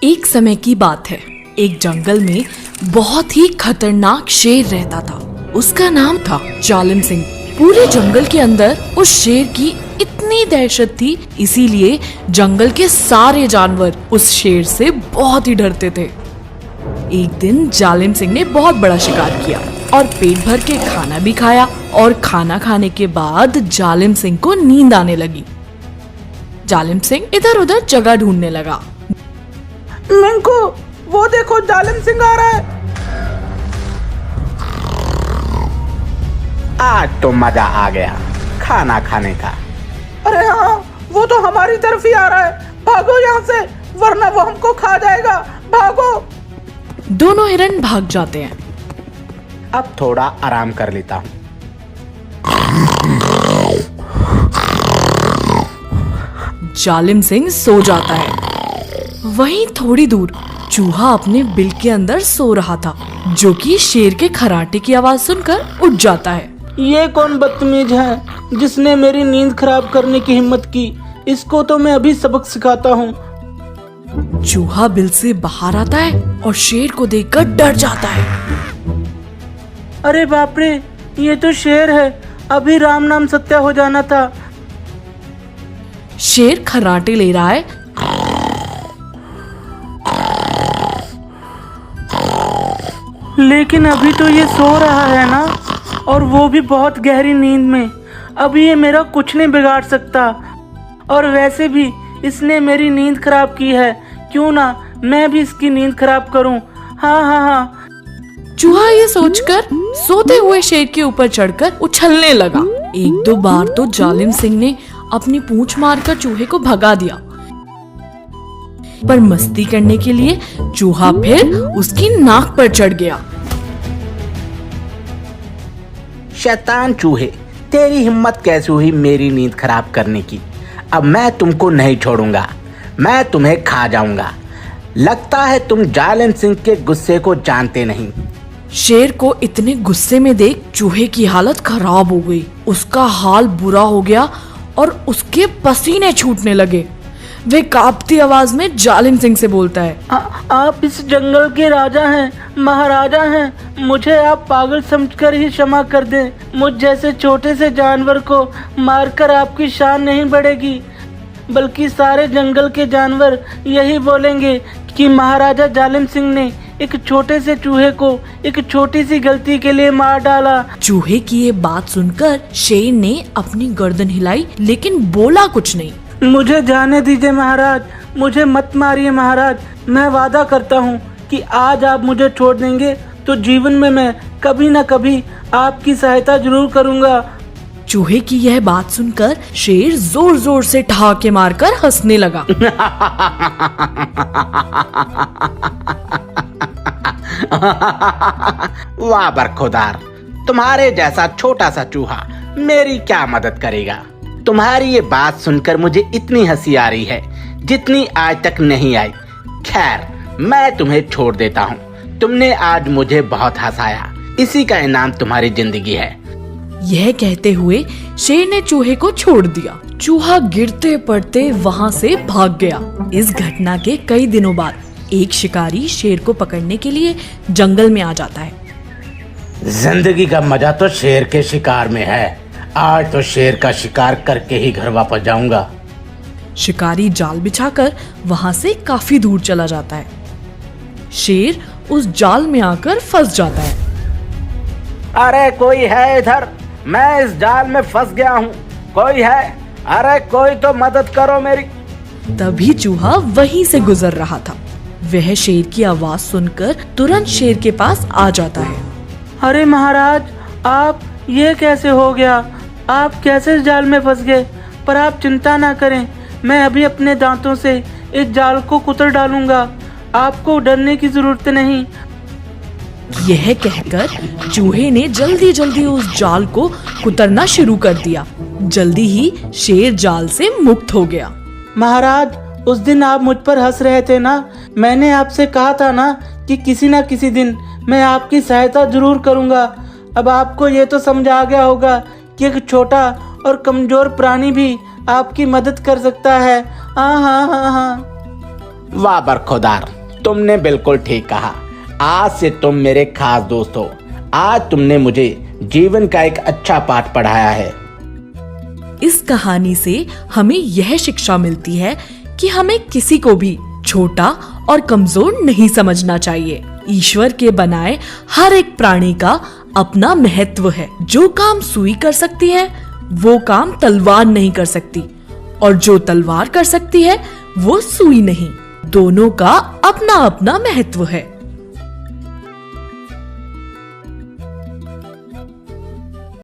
एक समय की बात है। एक जंगल में बहुत ही खतरनाक शेर रहता था। उसका नाम था जालिम सिंह। पूरे जंगल के अंदर उस शेर की इतनी दहशत थी, इसीलिए जंगल के सारे जानवर उस शेर से बहुत ही डरते थे। एक दिन जालिम सिंह ने बहुत बड़ा शिकार किया और पेट भर के खाना भी खाया। और खाना खाने के बाद जालिम सिंह को नींद आने लगी। जालिम सिंह इधर उधर जगह ढूंढने लगा। मिंकू, वो देखो जालिम सिंह आ रहा है। आज तो मजा आ गया खाना खाने का। अरे हाँ, वो तो हमारी तरफ ही आ रहा है। भागो यहाँ से, वरना वो हमको खा जाएगा। भागो। दोनों हिरन भाग जाते हैं। अब थोड़ा आराम कर लेता हूँ। जालिम सिंह सो जाता है। वहीं थोड़ी दूर चूहा अपने बिल के अंदर सो रहा था, जो कि शेर के खराटे की आवाज सुनकर उठ जाता है। ये कौन बदतमीज है जिसने मेरी नींद खराब करने की हिम्मत की? इसको तो मैं अभी सबक सिखाता हूँ। चूहा बिल से बाहर आता है और शेर को देखकर डर जाता है। अरे बाप रे, ये तो शेर है। अभी राम नाम सत्य हो जाना था। शेर खराटे ले रहा है। लेकिन अभी तो ये सो रहा है ना, और वो भी बहुत गहरी नींद में। अभी ये मेरा कुछ नहीं बिगाड़ सकता। और वैसे भी इसने मेरी नींद खराब की है, क्यों ना मैं भी इसकी नींद खराब करूं। हाँ हाँ हाँ। चूहा ये सोचकर सोते हुए शेर के ऊपर चढ़कर उछलने लगा। एक दो बार तो जालिम सिंह ने अपनी पूंछ मारकर चूहे को भगा दिया, पर मस्ती करने के लिए चूहा फिर उसकी नाक पर चढ़ गया। शैतान चूहे, तेरी हिम्मत कैसे हुई मेरी नींद खराब करने की? अब मैं तुमको नहीं छोड़ूंगा, मैं तुम्हें खा जाऊंगा। लगता है तुम जालिम सिंह के गुस्से को जानते नहीं। शेर को इतने गुस्से में देख चूहे की हालत खराब हो गई। उसका हाल बुरा हो गया और उसके पसीने छूटने लगे। वे कांपती आवाज में जालिम सिंह से बोलता है, आप इस जंगल के राजा हैं, महाराजा हैं। मुझे आप पागल समझकर ही क्षमा कर दें। मुझ जैसे छोटे से जानवर को मारकर आपकी शान नहीं बढ़ेगी, बल्कि सारे जंगल के जानवर यही बोलेंगे कि महाराजा जालिम सिंह ने एक छोटे से चूहे को एक छोटी सी गलती के लिए मार डाला। चूहे की ये बात सुनकर शेर ने अपनी गर्दन हिलाई, लेकिन बोला कुछ नहीं। मुझे जाने दीजिए महाराज, मुझे मत मारिए महाराज। मैं वादा करता हूँ कि आज आप मुझे छोड़ देंगे तो जीवन में मैं कभी न कभी आपकी सहायता जरूर करूँगा। चूहे की यह बात सुनकर शेर जोर जोर से ठहाके मारकर हंसने लगा। वाह बरखुदार, तुम्हारे जैसा छोटा सा चूहा मेरी क्या मदद करेगा? तुम्हारी ये बात सुनकर मुझे इतनी हंसी आ रही है जितनी आज तक नहीं आई। खैर, मैं तुम्हें छोड़ देता हूँ। तुमने आज मुझे बहुत हंसाया, इसी का इनाम तुम्हारी जिंदगी है। यह कहते हुए शेर ने चूहे को छोड़ दिया। चूहा गिरते पड़ते वहाँ से भाग गया। इस घटना के कई दिनों बाद एक शिकारी शेर को पकड़ने के लिए जंगल में आ जाता है। जिंदगी का मजा तो शेर के शिकार में है। आज तो शेर का शिकार करके ही घर वापस जाऊंगा। शिकारी जाल बिछाकर वहाँ से काफी दूर चला जाता है। शेर उस जाल में आकर फंस जाता है। अरे कोई है इधर? मैं इस जाल में फंस गया हूँ। कोई है? अरे कोई तो मदद करो मेरी। तभी चूहा वहीं से गुजर रहा था। वह शेर की आवाज सुनकर तुरंत शेर के पास आ जाता है। अरे महाराज, आप ये कैसे हो गया? आप कैसे इस जाल में फंस गए? पर आप चिंता ना करें, मैं अभी अपने दांतों से इस जाल को कुतर डालूंगा। आपको डरने की जरूरत नहीं। यह कहकर चूहे ने जल्दी जल्दी उस जाल को कुतरना शुरू कर दिया। जल्दी ही शेर जाल से मुक्त हो गया। महाराज, उस दिन आप मुझ पर हंस रहे थे ना? मैंने आपसे कहा था ना कि किसी ना किसी दिन मैं आपकी सहायता जरूर करूंगा। अब आपको ये तो समझ आ गया होगा कि एक छोटा और कमजोर प्राणी भी आपकी मदद कर सकता है। हाँ हाँ हाँ हाँ। वाह बरखुदार, तुमने बिल्कुल ठीक कहा। आज से तुम मेरे खास दोस्त हो। आज तुमने मुझे जीवन का एक अच्छा पाठ पढ़ाया है। इस कहानी से हमें यह शिक्षा मिलती है कि हमें किसी को भी छोटा और कमजोर नहीं समझना चाहिए। ईश्वर के बनाए हर एक प्राणी का अपना महत्व है। जो काम सुई कर सकती है वो काम तलवार नहीं कर सकती, और जो तलवार कर सकती है वो सुई नहीं। दोनों का अपना अपना महत्व है।